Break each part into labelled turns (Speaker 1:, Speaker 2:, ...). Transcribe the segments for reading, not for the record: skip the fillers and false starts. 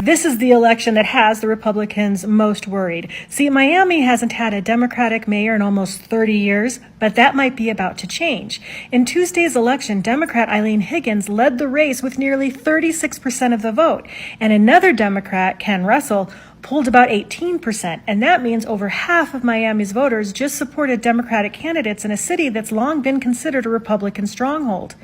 Speaker 1: This is the election that has the Republicans most worried. See, Miami hasn't had a Democratic mayor in almost 30 years, but that might be about to change. In Tuesday's election, Democrat Eileen Higgins led the race with nearly 36% of the vote, and another Democrat, Ken Russell, pulled about 18%, and that means over half of Miami's voters just supported Democratic candidates in a city that's long been considered a Republican stronghold.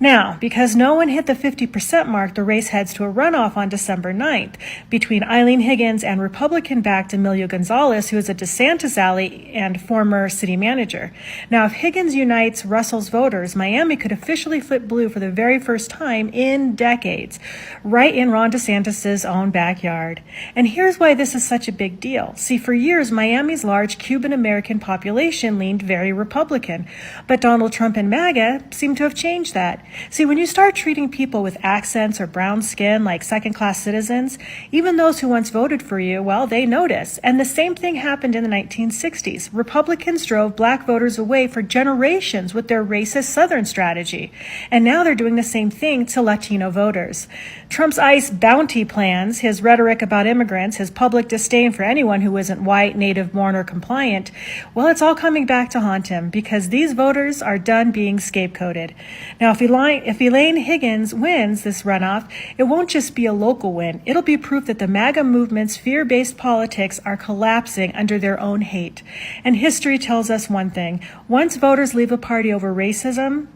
Speaker 1: Now, because no one hit the 50% mark, the race heads to a runoff on December 9th between Eileen Higgins and Republican-backed Emilio Gonzalez, who is a DeSantis ally and former city manager. Now, if Higgins unites Russell's voters, Miami could officially flip blue for the very first time in decades, right in Ron DeSantis' own backyard. And here's why this is such a big deal. See, for years, Miami's large Cuban-American population leaned very Republican, but Donald Trump and MAGA seem to have changed that. See, when you start treating people with accents or brown skin like second-class citizens, even those who once voted for you, well, they notice. And the same thing happened in the 1960s. Republicans drove black voters away for generations with their racist Southern strategy. And now they're doing the same thing to Latino voters. Trump's ICE bounty plans, his rhetoric about immigrants, his public disdain for anyone who isn't white, native-born, or compliant, well, it's all coming back to haunt him because these voters are done being scapegoated. Now, if Elaine Higgins wins this runoff, it won't just be a local win. It'll be proof that the MAGA movement's fear-based politics are collapsing under their own hate. And history tells us one thing. Once voters leave a party over racism,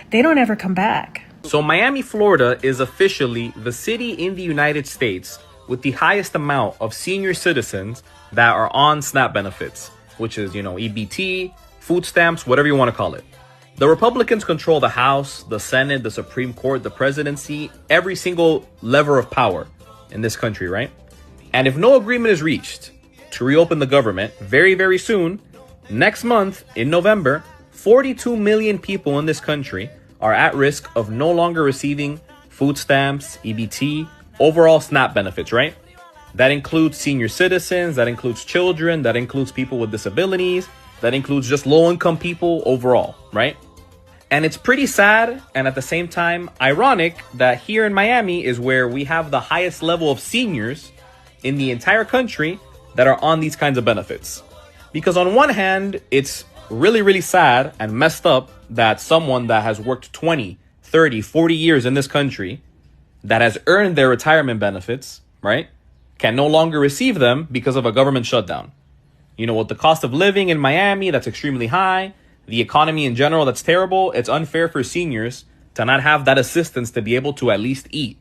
Speaker 1: they don't ever come back.
Speaker 2: So Miami, Florida is officially the city in the United States with the highest amount of senior citizens that are on SNAP benefits, which is, EBT, food stamps, whatever you want to call it. The Republicans control the House, the Senate, the Supreme Court, the presidency, every single lever of power in this country, right? And if no agreement is reached to reopen the government very, very soon, next month in November, 42 million people in this country are at risk of no longer receiving food stamps, EBT, overall SNAP benefits, right? That includes senior citizens, that includes children, that includes people with disabilities, that includes just low-income people overall, right? And it's pretty sad and at the same time ironic that here in Miami is where we have the highest level of seniors in the entire country that are on these kinds of benefits. Because on one hand, it's really, really sad and messed up that someone that has worked 20, 30, 40 years in this country, that has earned their retirement benefits, right, can no longer receive them because of a government shutdown. With the cost of living in Miami that's extremely high, the economy in general that's terrible, it's unfair for seniors to not have that assistance to be able to at least eat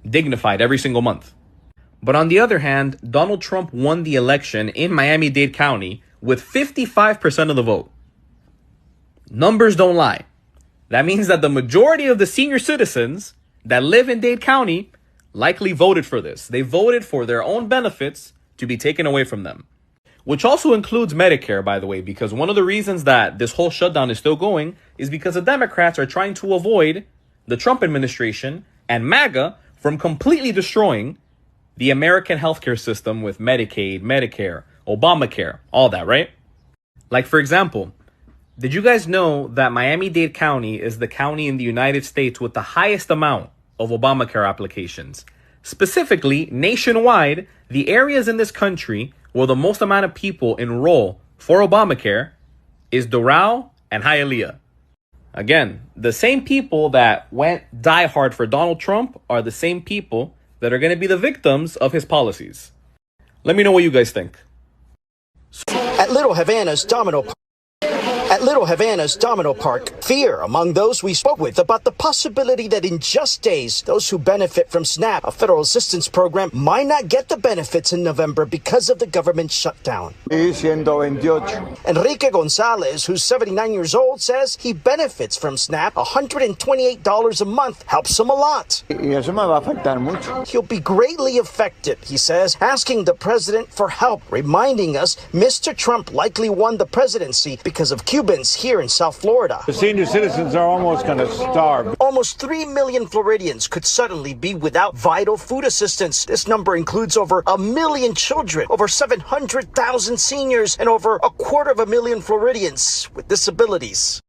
Speaker 2: dignified every single month. But on the other hand, Donald Trump won the election in Miami-Dade County with 55% of the vote. Numbers don't lie. That means that the majority of the senior citizens that live in Dade County likely voted for this. They voted for their own benefits to be taken away from them. Which also includes Medicare, by the way, because one of the reasons that this whole shutdown is still going is because the Democrats are trying to avoid the Trump administration and MAGA from completely destroying the American healthcare system with Medicaid, Medicare, Obamacare, all that, right? Like, for example, did you guys know that Miami-Dade County is the county in the United States with the highest amount of Obamacare applications? Specifically, nationwide, the areas in this country where the most amount of people enroll for Obamacare is Doral and Hialeah. Again, the same people that went diehard for Donald Trump are the same people that are going to be the victims of his policies. Let me know what you guys think.
Speaker 3: At Little Havana's Domino Park, fear among those we spoke with about the possibility that in just days, those who benefit from SNAP, a federal assistance program, might not get the benefits in November because of the government shutdown. Enrique Gonzalez, who's 79 years old, says he benefits from SNAP. $128 a month helps him a lot. He'll be greatly affected, he says, asking the president for help, reminding us Mr. Trump likely won the presidency because of Cubans here in South Florida.
Speaker 4: The senior citizens are almost going to starve.
Speaker 3: Almost 3 million Floridians could suddenly be without vital food assistance. This number includes over 1 million children, over 700,000 seniors, and over 250,000 Floridians with disabilities.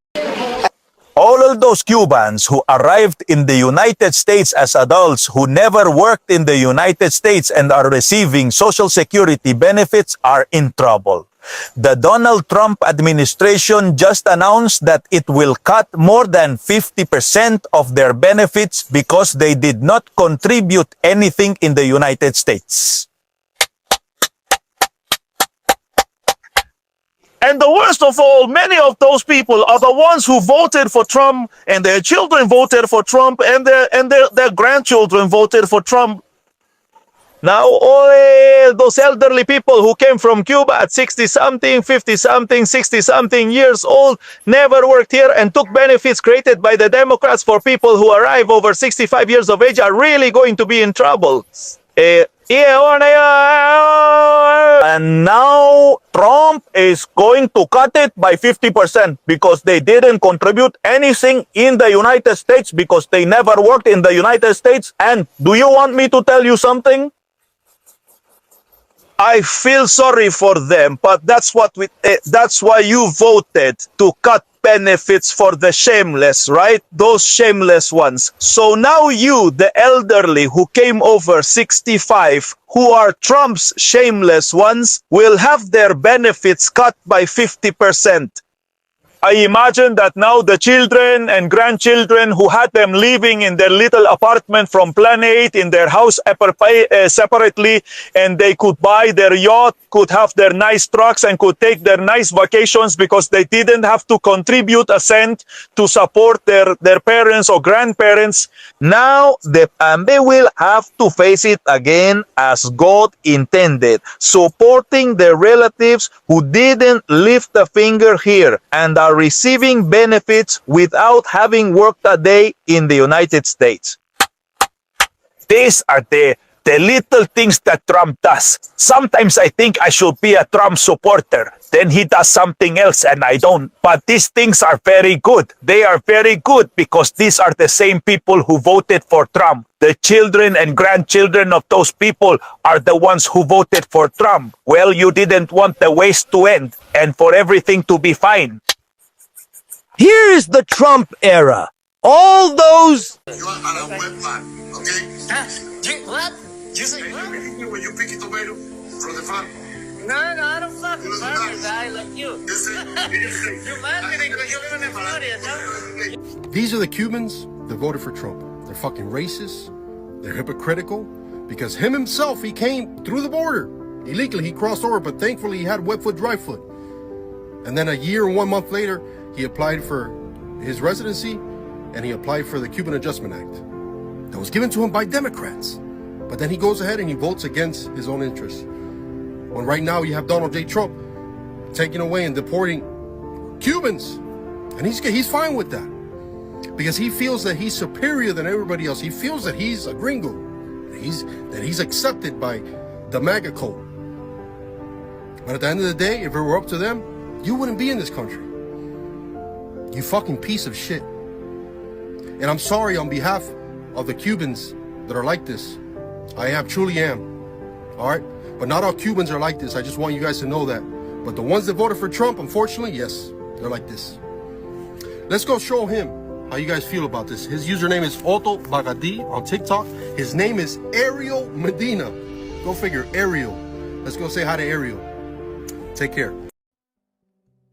Speaker 5: All of all those Cubans who arrived in the United States as adults who never worked in the United States and are receiving Social Security benefits are in trouble. The Donald Trump administration just announced that it will cut more than 50% of their benefits because they did not contribute anything in the United States. And the worst of all, many of those people are the ones who voted for Trump, and their children voted for Trump, and their grandchildren voted for Trump. Now, all those elderly people who came from Cuba at 60-something, 50-something, 60-something years old, never worked here and took benefits created by the Democrats for people who arrive over 65 years of age are really going to be in trouble. And now Trump is going to cut it by 50% because they didn't contribute anything in the United States because they never worked in the United States. And do you want me to tell you something? I feel sorry for them, but that's why you voted to cut benefits for the shameless, right? Those shameless ones. So now you, the elderly who came over 65, who are Trump's shameless ones, will have their benefits cut by 50%. I imagine that now the children and grandchildren who had them living in their little apartment from Plan 8 in their house separately, and they could buy their yacht, could have their nice trucks, and could take their nice vacations because they didn't have to contribute a cent to support their parents or grandparents. Now they will have to face it again as God intended, supporting their relatives who didn't lift a finger here and are receiving benefits without having worked a day in the United States. These are the little things that Trump does. Sometimes I think I should be a Trump supporter. Then he does something else and I don't. But these things are very good. They are very good because these are the same people who voted for Trump. The children and grandchildren of those people are the ones who voted for Trump. Well, you didn't want the waste to end and for everything to be fine.
Speaker 3: Here is the Trump era. All those...
Speaker 6: You are on a wet line, okay?
Speaker 7: What? You say what?
Speaker 6: When you pick a tomato from the farm.
Speaker 7: No, I don't fucking farm you guy like you. You're marketing because you live in Florida, no?
Speaker 8: These are the Cubans that voted for Trump. They're fucking racist. They're hypocritical. Because him himself, he came through the border. Illegally, he crossed over, but thankfully he had wet foot, dry foot. And then a year and 1 month later, he applied for his residency and he applied for the Cuban Adjustment Act that was given to him by Democrats. But then he goes ahead and he votes against his own interests. When right now you have Donald J. Trump taking away and deporting Cubans. And he's fine with that. Because he feels that he's superior than everybody else. He feels that he's a gringo. That he's accepted by the MAGA cult. But at the end of the day, if it were up to them, you wouldn't be in this country. You fucking piece of shit. And I'm sorry on behalf of the Cubans that are like this. I truly am. All right? But not all Cubans are like this. I just want you guys to know that. But the ones that voted for Trump, unfortunately, yes, they're like this. Let's go show him how you guys feel about this. His username is Otto Bagadi on TikTok. His name is Ariel Medina. Go figure, Ariel. Let's go say hi to Ariel. Take care.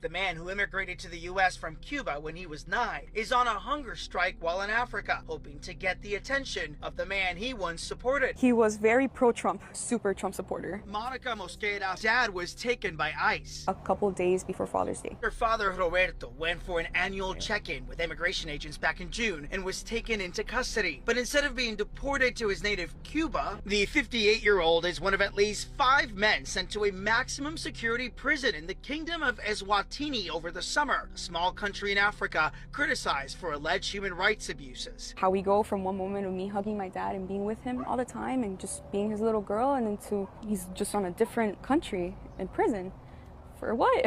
Speaker 9: The man who immigrated to the U.S. from Cuba when he was 9 is on a hunger strike while in Africa, hoping to get the attention of the man he once supported.
Speaker 10: He was very pro-Trump, super Trump supporter.
Speaker 9: Monica Mosqueda's dad was taken by ICE
Speaker 10: a couple days before Father's Day.
Speaker 9: Her father, Roberto, went for an annual check-in with immigration agents back in June and was taken into custody. But instead of being deported to his native Cuba, the 58-year-old is one of at least 5 men sent to a maximum security prison in the Kingdom of Eswatini over the summer, a small country in Africa criticized for alleged human rights abuses.
Speaker 10: How we go from one moment of me hugging my dad and being with him all the time and just being his little girl, and then to he's just on a different country in prison. For what?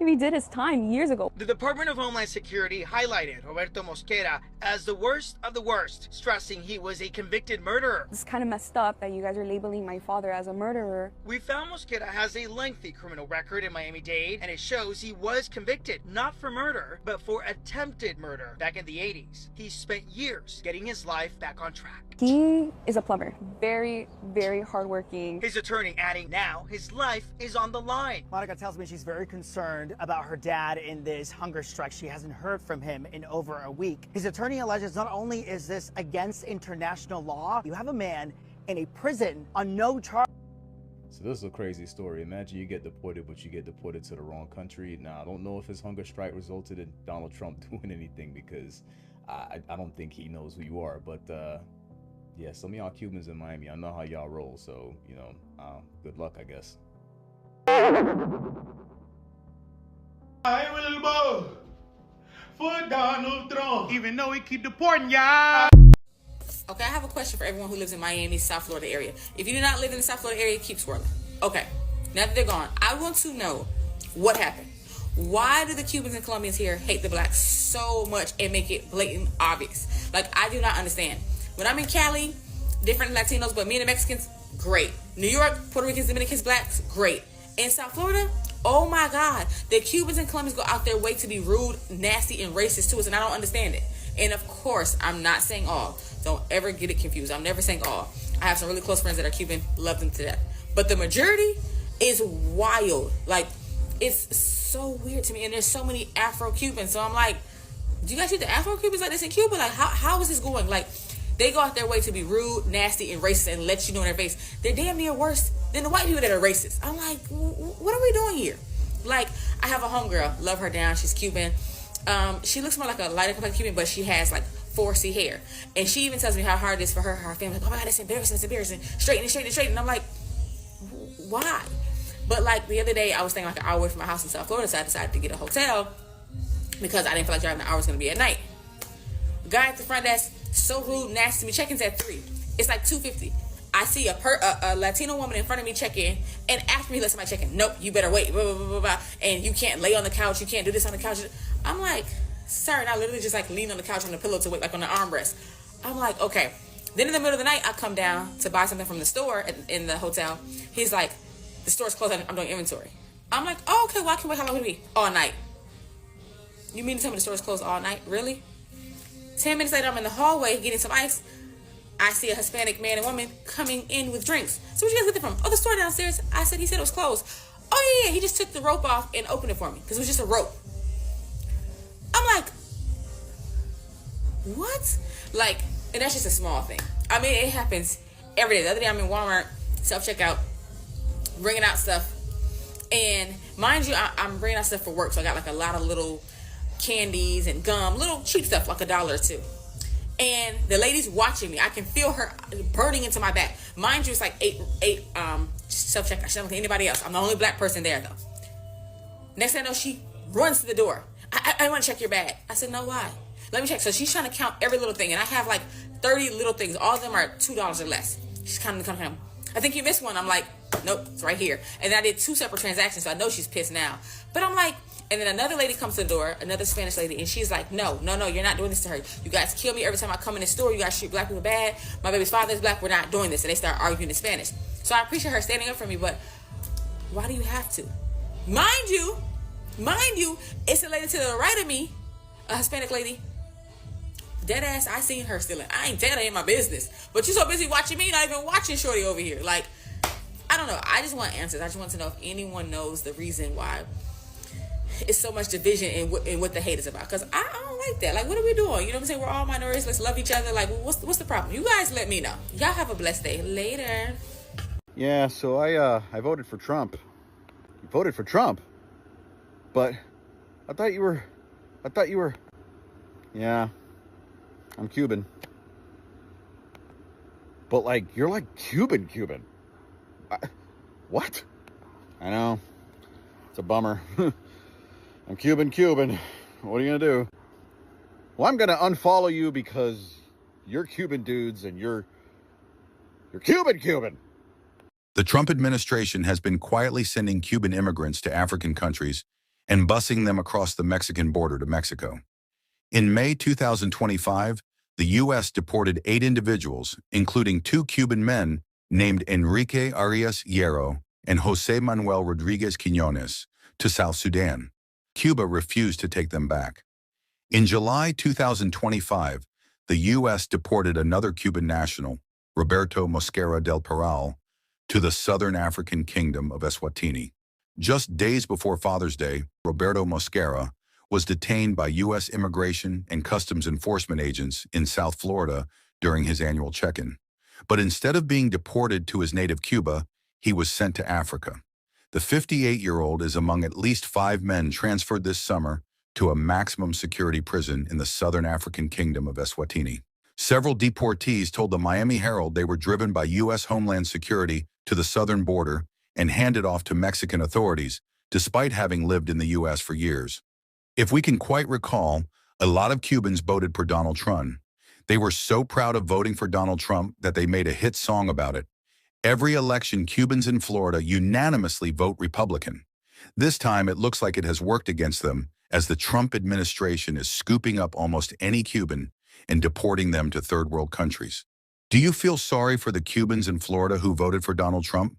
Speaker 10: if he did his time years ago.
Speaker 9: The Department of Homeland Security highlighted Roberto Mosquera as the worst of the worst, stressing he was a convicted murderer.
Speaker 10: It's kind of messed up that you guys are labeling my father as a murderer.
Speaker 9: We found Mosquera has a lengthy criminal record in Miami-Dade, and it shows he was convicted, not for murder, but for attempted murder back in the 80s. He spent years getting his life back on track.
Speaker 10: He is a plumber. Very, very hardworking.
Speaker 9: His attorney adding now his life is on the line.
Speaker 11: Monica tells me she's very concerned about her dad in this hunger strike. She hasn't heard from him in over a week. His attorney alleges not only is this against international law, you have a man in a prison on no charge.
Speaker 12: So this is a crazy story. Imagine you get deported, but you get deported to the wrong country. Now, I don't know if his hunger strike resulted in Donald Trump doing anything, because I don't think he knows who you are. But yeah, some of y'all Cubans in Miami, I know how y'all roll. So, you know, good luck, I guess.
Speaker 13: I will vote for Donald Trump, even though he keep deporting y'all.
Speaker 14: Okay, I have a question for everyone who lives in Miami, South Florida area. If you do not live in the South Florida area, keep swirling. Okay, now that they're gone, I want to know what happened. Why do the Cubans and Colombians here hate the blacks so much and make it blatant obvious? Like, I do not understand. When I'm in Cali, different Latinos, but me and the Mexicans, great. New York, Puerto Ricans, Dominicans, blacks, great. In South Florida, oh my God, the Cubans and Colombians go out their way to be rude, nasty, and racist to us, and I don't understand it. And of course, I'm not saying all. Don't ever get it confused. I'm never saying all. I have some really close friends that are Cuban, love them to death. But the majority is wild. Like, it's so weird to me. And there's so many Afro-Cubans. So I'm like, do you guys treat the Afro-Cubans like this in Cuba? Like, how is this going? Like, they go out their way to be rude, nasty, and racist and let you know in their face. They're damn near worse than the white people that are racist. I'm like, what are we doing here? Like, I have a homegirl, love her down. She's Cuban. She looks more like a lighter complexion Cuban, but she has like 4C hair. And she even tells me how hard it is for her family. Like, oh my God, it's embarrassing. Straighten. And I'm like, why? But like the other day, I was staying like an hour away from my house in South Florida, so I decided to get a hotel because I didn't feel like driving an hour was going to be at night. Guy at the front desk, so rude, nasty to me. Check-in's at 3. It's like 2:50. I see a Latino woman in front of me check in, and after me, let somebody check in. Nope, you better wait, blah, blah, blah, blah, blah. And you can't lay on the couch. You can't do this on the couch. I'm like, sir, and I literally just like lean on the couch on the pillow to wait, like on the armrest. I'm like, okay. Then in the middle of the night, I come down to buy something from the store in the hotel. He's like, the store's closed. I'm doing inventory. I'm like, oh, okay. Well, I can wait. How long will it be? All night. You mean to tell me the store's closed all night? Really? 10 minutes later, I'm in the hallway getting some ice. I see a Hispanic man and woman coming in with drinks. So where'd you guys get it from? Oh, the store downstairs. I said, he said it was closed. Oh, yeah. He just took the rope off and opened it for me because it was just a rope. I'm like, what? Like, and that's just a small thing. I mean, it happens every day. The other day, I'm in Walmart, self-checkout, bringing out stuff. And mind you, I'm bringing out stuff for work. So I got like a lot of little candies and gum, little cheap stuff, like $1 or $2. And the lady's watching me. I can feel her burning into my back. Mind you, it's like eight self-checkout. She doesn't look at anybody else. I'm the only black person there, though. Next thing I know, she runs to the door. I want to check your bag. I said, no, why? Let me check. So she's trying to count every little thing. And I have like 30 little things. All of them are $2 or less. She's counting. I think you missed one. I'm like, nope, it's right here. And I did 2 separate transactions, so I know she's pissed now. But I'm like, and then another lady comes to the door, another Spanish lady, and she's like, no, you're not doing this to her. You guys kill me every time I come in the store. You guys treat black people bad. My baby's father is black. We're not doing this. And they start arguing in Spanish. So I appreciate her standing up for me, but why do you have to? Mind you, it's a lady to the right of me, a Hispanic lady. Dead ass, I seen her stealing. I ain't dead, ain't my business. But you're so busy watching me, not even watching Shorty over here. Like, I don't know. I just want answers. I just want to know if anyone knows the reason why it's so much division in what the hate is about. Because I don't like that. Like, what are we doing? You know what I'm saying? We're all minorities. Let's love each other. Like, what's the problem? You guys let me know. Y'all have a blessed day. Later.
Speaker 15: Yeah, so I voted for Trump. You voted for Trump? But I thought you were... Yeah, I'm Cuban. But, like, you're like Cuban. What? I know. It's a bummer. I'm Cuban. What are you gonna do? Well, I'm gonna unfollow you because you're Cuban dudes and you're Cuban.
Speaker 16: The Trump administration has been quietly sending Cuban immigrants to African countries and busing them across the Mexican border to Mexico. In May 2025, the U.S. deported 8 individuals, including 2 Cuban men named Enrique Arias Hierro and Jose Manuel Rodriguez Quiñones, to South Sudan. Cuba refused to take them back. In July 2025, the U.S. deported another Cuban national, Roberto Mosquera del Peral, to the Southern African Kingdom of Eswatini. Just days before Father's Day, Roberto Mosquera was detained by U.S. Immigration and Customs Enforcement agents in South Florida during his annual check-in. But instead of being deported to his native Cuba, he was sent to Africa. The 58-year-old is among at least 5 men transferred this summer to a maximum security prison in the Southern African Kingdom of Eswatini. Several deportees told the Miami Herald they were driven by U.S. Homeland Security to the southern border and handed off to Mexican authorities, despite having lived in the U.S. for years. If we can quite recall, a lot of Cubans voted for Donald Trump. They were so proud of voting for Donald Trump that they made a hit song about it. Every election, Cubans in Florida unanimously vote Republican. This time, it looks like it has worked against them, as the Trump administration is scooping up almost any Cuban and deporting them to third world countries. Do you feel sorry for the Cubans in Florida who voted for Donald Trump?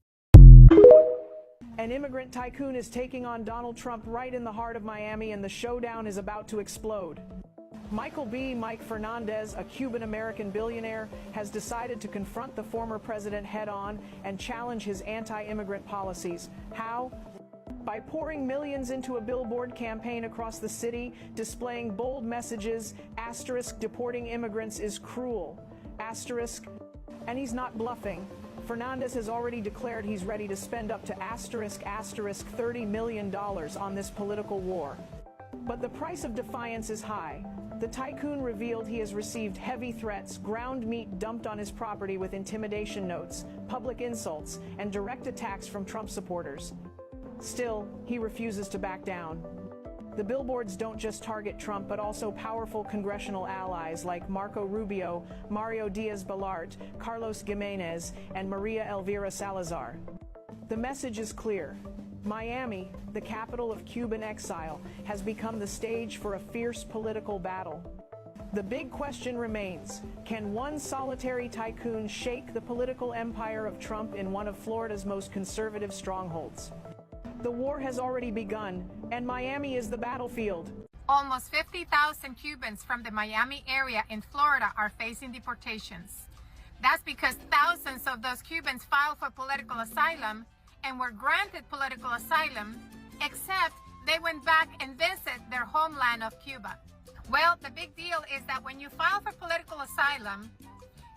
Speaker 17: An immigrant tycoon is taking on Donald Trump right in the heart of Miami, and the showdown is about to explode. Mike Fernandez, a Cuban-American billionaire, has decided to confront the former president head-on and challenge his anti-immigrant policies. How? By pouring millions into a billboard campaign across the city, displaying bold messages, deporting immigrants is cruel, and he's not bluffing. Fernandez has already declared he's ready to spend up to $30 million on this political war. But the price of defiance is high. The tycoon revealed he has received heavy threats, ground meat dumped on his property with intimidation notes, public insults, and direct attacks from Trump supporters. Still, he refuses to back down. The billboards don't just target Trump, but also powerful congressional allies like Marco Rubio, Mario Diaz-Balart, Carlos Gimenez, and Maria Elvira Salazar. The message is clear. Miami, the capital of Cuban exile, has become the stage for a fierce political battle. The big question remains, can one solitary tycoon shake the political empire of Trump in one of Florida's most conservative strongholds? The war has already begun, and Miami is the battlefield.
Speaker 18: Almost 50,000 Cubans from the Miami area in Florida are facing deportations. That's because thousands of those Cubans filed for political asylum and were granted political asylum, except they went back and visited their homeland of Cuba. Well, the big deal is that when you file for political asylum,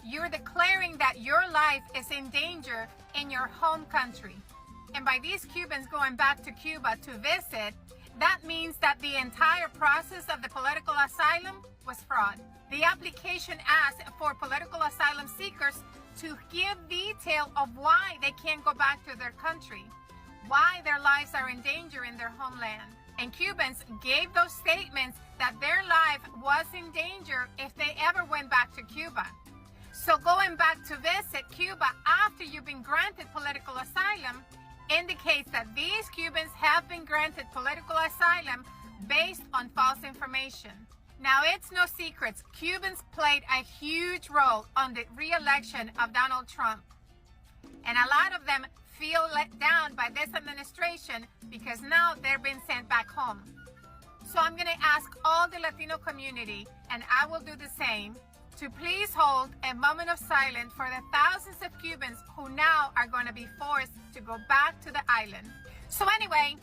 Speaker 18: you're declaring that your life is in danger in your home country. And by these Cubans going back to Cuba to visit, that means that the entire process of the political asylum was fraud. The application asked for political asylum seekers to give detail of why they can't go back to their country, why their lives are in danger in their homeland. And Cubans gave those statements that their life was in danger if they ever went back to Cuba. So going back to visit Cuba after you've been granted political asylum indicates that these Cubans have been granted political asylum based on false information. Now, it's no secret, Cubans played a huge role on the re-election of Donald Trump. And a lot of them feel let down by this administration because now they're being sent back home. So I'm going to ask all the Latino community, and I will do the same, to please hold a moment of silence for the thousands of Cubans who now are going to be forced to go back to the island. So anyway,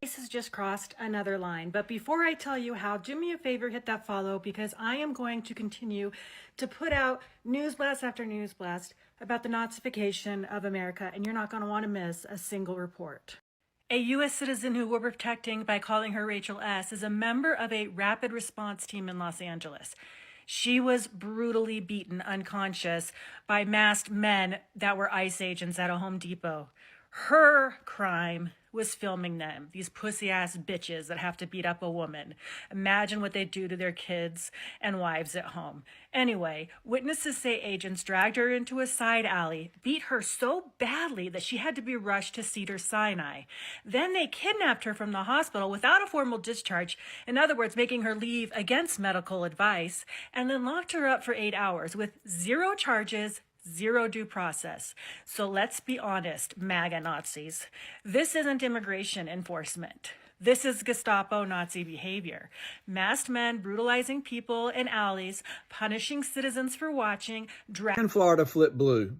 Speaker 1: This has just crossed another line, but before I tell you how, do me a favor, hit that follow, because I am going to continue to put out news blast after news blast about the Nazification of America, and you're not going to want to miss a single report. A U.S. citizen who we're protecting by calling her Rachel S. is a member of a rapid response team in Los Angeles. She was brutally beaten unconscious by masked men that were ICE agents at a Home Depot. Her crime was filming them, these pussy-ass bitches that have to beat up a woman. Imagine what they do to their kids and wives at home. Anyway, witnesses say agents dragged her into a side alley, beat her so badly that she had to be rushed to Cedars-Sinai. Then they kidnapped her from the hospital without a formal discharge, in other words, making her leave against medical advice, and then locked her up for 8 hours with 0 charges, 0 due process. So let's be honest, MAGA Nazis. This isn't immigration enforcement. This is Gestapo Nazi behavior. Masked men brutalizing people in alleys, punishing citizens for watching.
Speaker 19: Can Florida flip blue?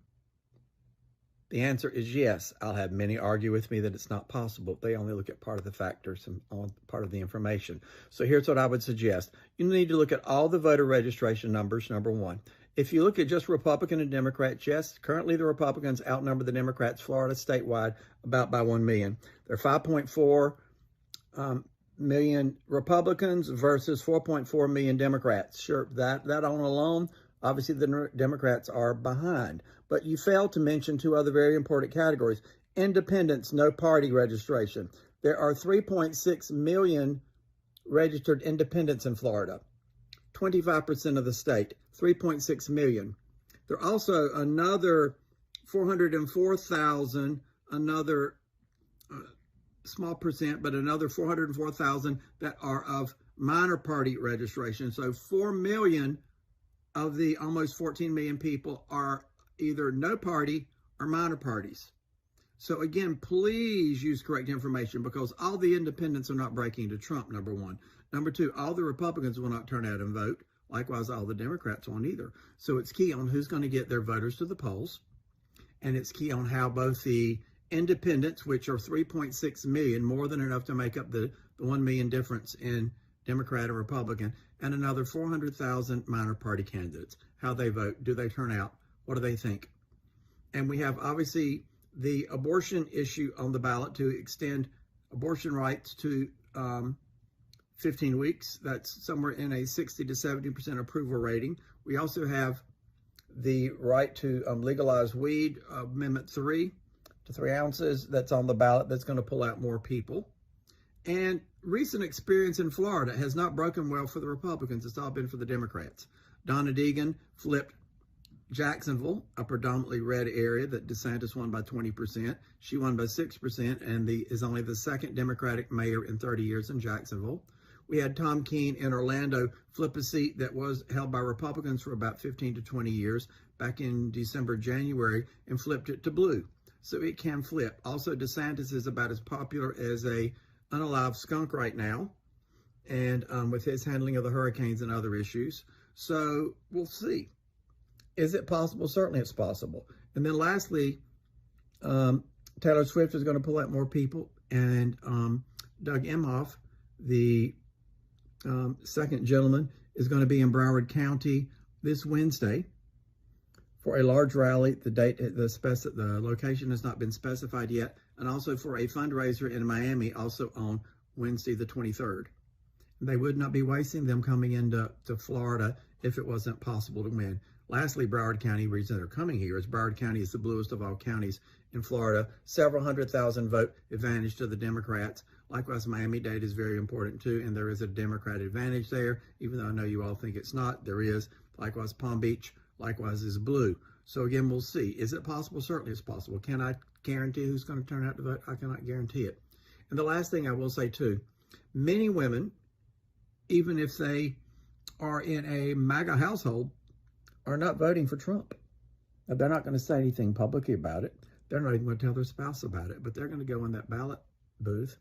Speaker 19: The answer is yes. I'll have many argue with me that it's not possible. They only look at part of the factors and part of the information. So here's what I would suggest. You need to look at all the voter registration numbers, number one. If you look at just Republican and Democrat, yes, currently the Republicans outnumber the Democrats, Florida statewide, about by 1 million. There are 5.4 million Republicans versus 4.4 million Democrats. Sure, that on alone, obviously the Democrats are behind. But you failed to mention 2 other very important categories. Independents, no party registration. There are 3.6 million registered independents in Florida. 25% of the state, 3.6 million. There are also another 404,000, another small percent, but another 404,000 that are of minor party registration. So 4 million of the almost 14 million people are either no party or minor parties. So again, please use correct information because all the independents are not breaking to Trump, number one. Number two, all the Republicans will not turn out and vote. Likewise, all the Democrats won't either. So it's key on who's going to get their voters to the polls. And it's key on how both the independents, which are 3.6 million, more than enough to make up the 1 million difference in Democrat and Republican, and another 400,000 minor party candidates, how they vote, do they turn out, what do they think? And we have obviously the abortion issue on the ballot to extend abortion rights to 15 weeks. That's somewhere in a 60 to 70% approval rating. We also have the right to legalize weed, Amendment 3 to 3 ounces. That's on the ballot. That's going to pull out more people. And recent experience in Florida has not broken well for the Republicans. It's all been for the Democrats. Donna Deegan flipped Jacksonville, a predominantly red area that DeSantis won by 20%. She won by 6% and is only the second Democratic mayor in 30 years in Jacksonville. We had Tom Keene in Orlando flip a seat that was held by Republicans for about 15 to 20 years back in December, January, and flipped it to blue. So it can flip. Also, DeSantis is about as popular as a unalive skunk right now, and with his handling of the hurricanes and other issues. So we'll see. Is it possible? Certainly it's possible. And then lastly, Taylor Swift is going to pull out more people, and Doug Emhoff, the second gentleman, is going to be in Broward County this Wednesday for a large rally. The date, the location has not been specified yet, and also for a fundraiser in Miami, also on Wednesday the 23rd. They would not be wasting them coming into Florida if it wasn't possible to win. Lastly, Broward County, reason they're coming here is Broward County is the bluest of all counties in Florida. Several 100,000 vote advantage to the Democrats. Likewise, Miami-Dade is very important too, and there is a Democrat advantage there, even though I know you all think it's not. There is. Likewise, Palm Beach, likewise, is blue. So again, we'll see. Is it possible? Certainly it's possible. Can I guarantee who's going to turn out to vote? I cannot guarantee it. And the last thing I will say too, many women, even if they are in a MAGA household, are not voting for Trump. Now, they're not going to say anything publicly about it. They're not even going to tell their spouse about it, but they're going to go in that ballot booth,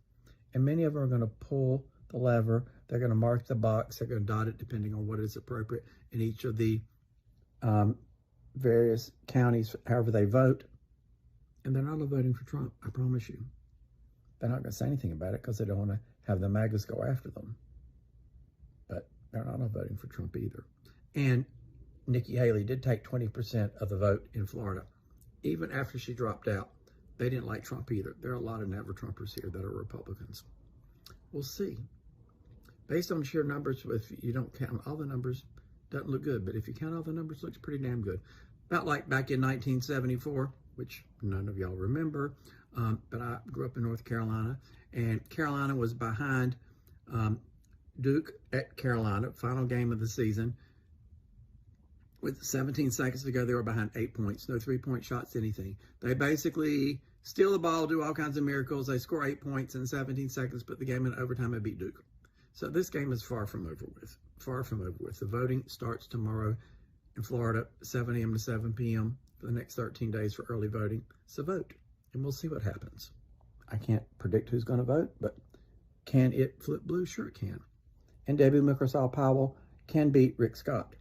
Speaker 19: and many of them are going to pull the lever. They're going to mark the box. They're going to dot it depending on what is appropriate in each of the various counties, however they vote. And they're not voting for Trump, I promise you. They're not going to say anything about it because they don't want to have the MAGAs go after them. But they're not voting for Trump either. And Nikki Haley did take 20% of the vote in Florida. Even after she dropped out, they didn't like Trump either. There are a lot of never-Trumpers here that are Republicans. We'll see. Based on sheer numbers, if you don't count all the numbers, doesn't look good. But if you count all the numbers, it looks pretty damn good. About like back in 1974, which none of y'all remember, but I grew up in North Carolina, and Carolina was behind Duke at Carolina, final game of the season. With 17 seconds to go, they were behind 8 points. No three-point shots, anything. They basically steal the ball, do all kinds of miracles. They score 8 points in 17 seconds, put the game in overtime and beat Duke. So this game is far from over with. Far from over with. The voting starts tomorrow in Florida, 7 a.m. to 7 p.m. for the next 13 days for early voting. So vote, and we'll see what happens. I can't predict who's going to vote, but can it flip blue? Sure it can. And Debbie McChrystal-Powell can beat Rick Scott.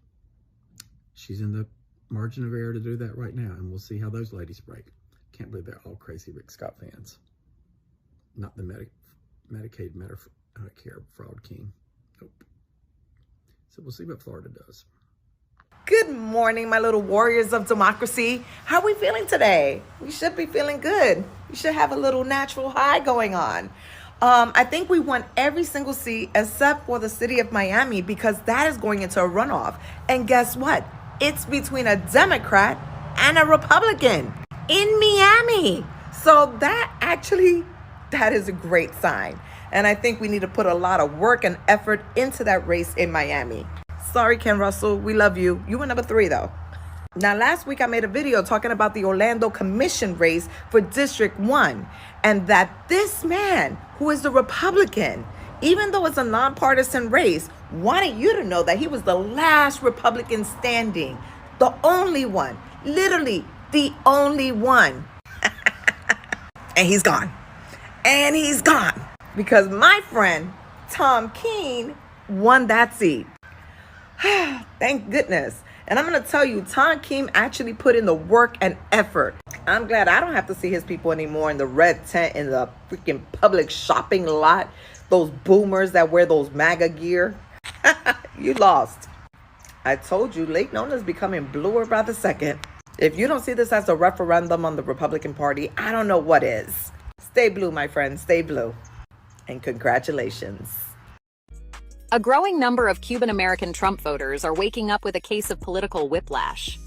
Speaker 19: She's in the margin of error to do that right now, and we'll see how those ladies break. Can't believe they're all crazy Rick Scott fans. Not the Medicaid Medicare fraud king. Nope. So we'll see what Florida does.
Speaker 20: Good morning, my little warriors of democracy. How are we feeling today? We should be feeling good. We should have a little natural high going on. I think we won every single seat except for the city of Miami, because that is going into a runoff. And guess what? It's between a Democrat and a Republican in Miami. So that is a great sign. And I think we need to put a lot of work and effort into that race in Miami. Sorry, Ken Russell, we love you. You were number 3 though. Now, last week I made a video talking about the Orlando Commission race for District 1, and that this man, who is the Republican, even though it's a nonpartisan race, wanted you to know that he was the last Republican standing, the only one, literally the only one. And he's gone. And he's gone. Because my friend, Tom Keene, won that seat. Thank goodness. And I'm going to tell you, Tom Keene actually put in the work and effort. I'm glad I don't have to see his people anymore in the red tent in the freaking public shopping lot. Those boomers that wear those MAGA gear. You lost. I told you, Lake Nona is becoming bluer by the second. If you don't see this as a referendum on the Republican Party, I don't know what is. Stay blue, my friends. Stay blue. And congratulations.
Speaker 21: A growing number of Cuban-American Trump voters are waking up with a case of political whiplash.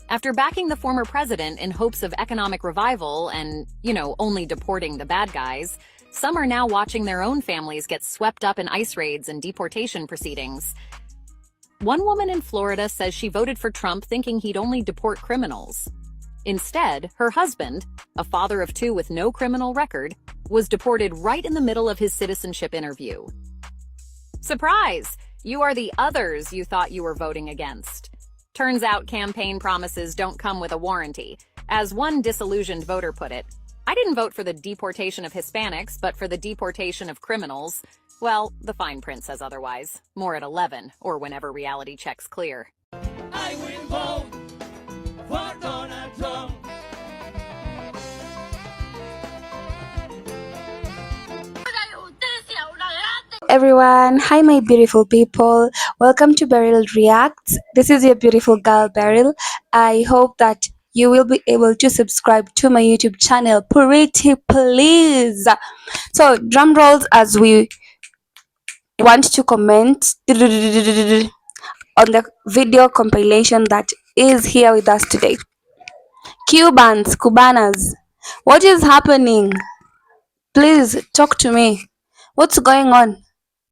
Speaker 21: After backing the former president in hopes of economic revival and, only deporting the bad guys, some are now watching their own families get swept up in ICE raids and deportation proceedings. One woman in Florida says she voted for Trump thinking he'd only deport criminals. Instead, her husband, a father of 2 with no criminal record, was deported right in the middle of his citizenship interview. Surprise! You are the others you thought you were voting against. Turns out campaign promises don't come with a warranty. As one disillusioned voter put it, I didn't vote for the deportation of Hispanics, but for the deportation of criminals. Well, the fine print says otherwise. More at 11, or whenever reality checks clear.
Speaker 22: I will vote for Donald Trump.
Speaker 23: Everyone, hi my beautiful people, welcome to Beryl Reacts. This is your beautiful girl Beryl. I hope that you will be able to subscribe to my YouTube channel, pretty please. So drum rolls as we want to comment on the video compilation that is here with us today. Cubanas, what is happening? Please talk to me. What's going on?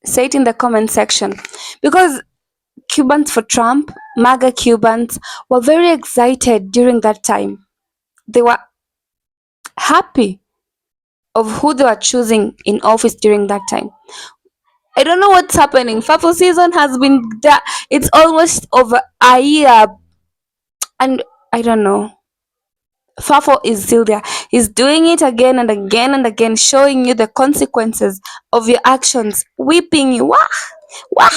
Speaker 23: Say it in the comment section, because Cubans for Trump, MAGA Cubans, were very excited during that time. They were happy of who they were choosing in office during that time. I don't know what's happening. FAFO season has been there. It's almost over a year, and I don't know. FAFO is still there. He's doing it again and again and again, showing you the consequences of your actions, whipping you. Wah! Wah!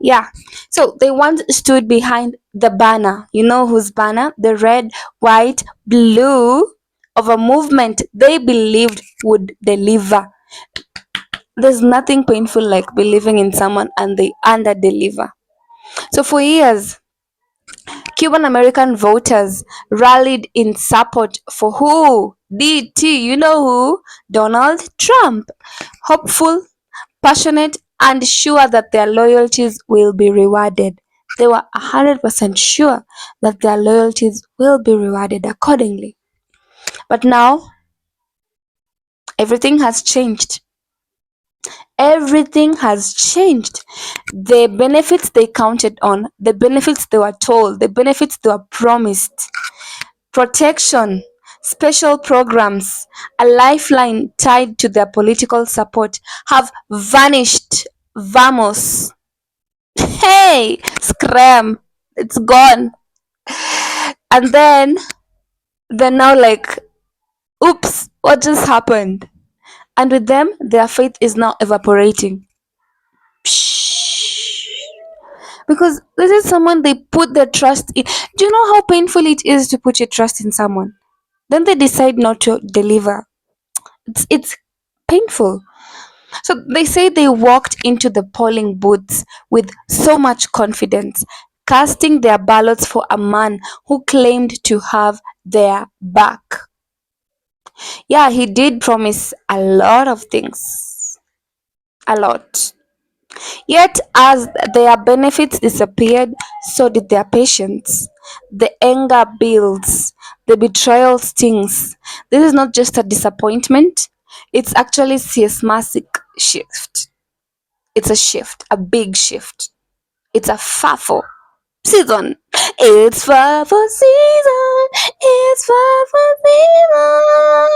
Speaker 23: Yeah. So they once stood behind the banner. You know whose banner? The red, white, blue of a movement they believed would deliver. There's nothing painful like believing in someone and they under-deliver. So for years, Cuban-American voters rallied in support for who? DT, you know who? Donald Trump. Hopeful, passionate, and sure that their loyalties will be rewarded. They were 100% sure that their loyalties will be rewarded accordingly. But now, Everything has changed. Everything has changed. The benefits they counted on, the benefits they were told, the benefits they were promised, protection, special programs, a lifeline tied to their political support have vanished. Vamos. Hey, scram. It's gone. And then they're now like, oops, what just happened? And with them, their faith is now evaporating. Because this is someone they put their trust in. Do you know how painful it is to put your trust in someone? Then they decide not to deliver. It's painful. So they say they walked into the polling booths with so much confidence, casting their ballots for a man who claimed to have their back. Yeah, he did promise a lot of things. A lot. Yet, as their benefits disappeared, so did their patience. The anger builds, the betrayal stings. This is not just a disappointment, it's actually seismic shift. It's a shift, a big shift. It's a FAFO season. It's FAFO season. It's FAFO season.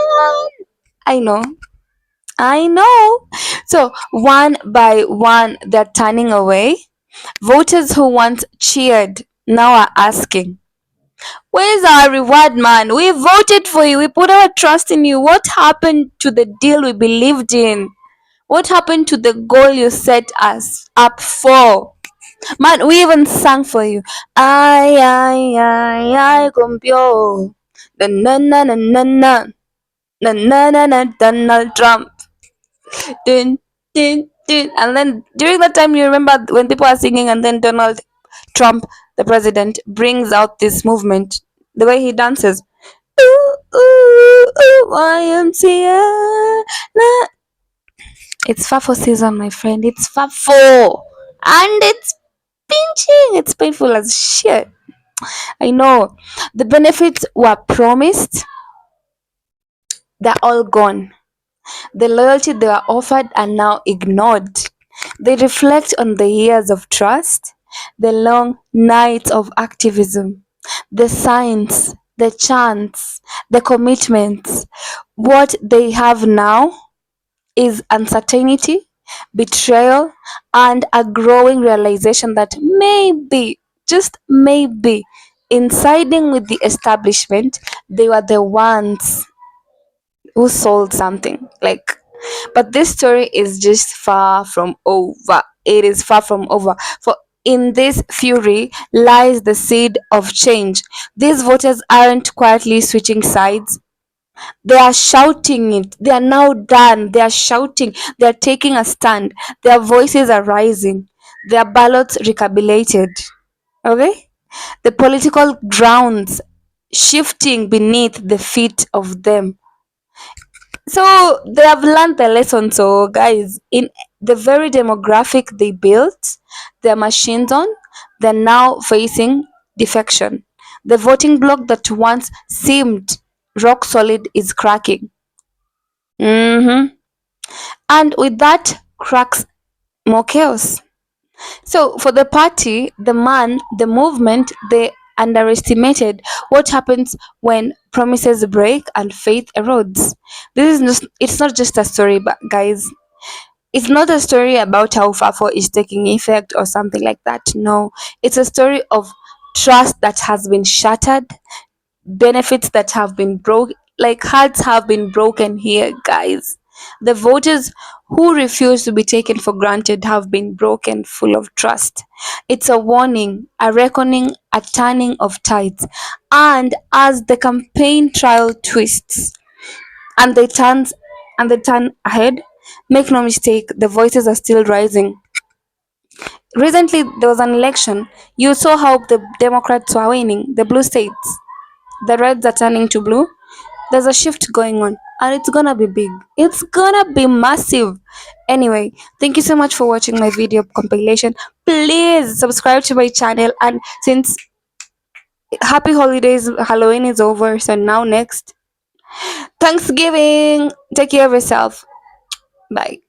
Speaker 23: I know. So one by one, they're turning away. Voters who once cheered now are asking, where's our reward, man? We voted for you. We put our trust in you. What happened to the deal we believed in? What happened to the goal you set us up for? Man, we even sang for you. I, compio. Na na na na na na. Na na na na Donald Trump. Dun, dun, dun. And then during that time, you remember when people are singing, and then Donald Trump, the president, brings out this movement, the way he dances. Ooh, ooh, ooh, YMCA. Nah. It's Fafo season, my friend. It's Fafo. And it's pinching. It's painful as shit. I know. The benefits were promised. They're all gone. The loyalty they were offered are now ignored. They reflect on the years of trust, the long nights of activism, the signs, the chants, the commitments. What they have now is uncertainty, betrayal, and a growing realization that maybe, just maybe, in siding with the establishment, they were the ones who sold something. But this story is just far from over. It is far from over. For in this fury lies the seed of change. These voters aren't quietly switching sides. They are shouting it. They are now done. They are shouting. They are taking a stand. Their voices are rising. Their ballots recalculated. Okay? The political grounds shifting beneath the feet of them. So they have learned the lesson. So guys, in the very demographic they built their machines on, they're now facing defection. The voting bloc that once seemed rock solid is cracking. And with that cracks more chaos. So for the party, the man, the movement, they underestimated what happens when promises break and faith erodes. This is it's not just a story, but guys, it's not a story about how Fafo is taking effect or something like that. No, it's a story of trust that has been shattered, benefits that have been broken, like hearts have been broken here, guys. The voters who refuse to be taken for granted have been broken, full of trust. It's a warning, a reckoning, a turning of tides. And as the campaign trial twists and they turn ahead, make no mistake, the voices are still rising. Recently, there was an election. You saw how the Democrats were winning, the blue states. The reds are turning to blue. There's a shift going on, and it's gonna be big. It's gonna be massive. Anyway, thank you so much for watching my video compilation. Please subscribe to my channel, and since happy holidays, Halloween is over, so now next Thanksgiving. Take care of yourself. Bye.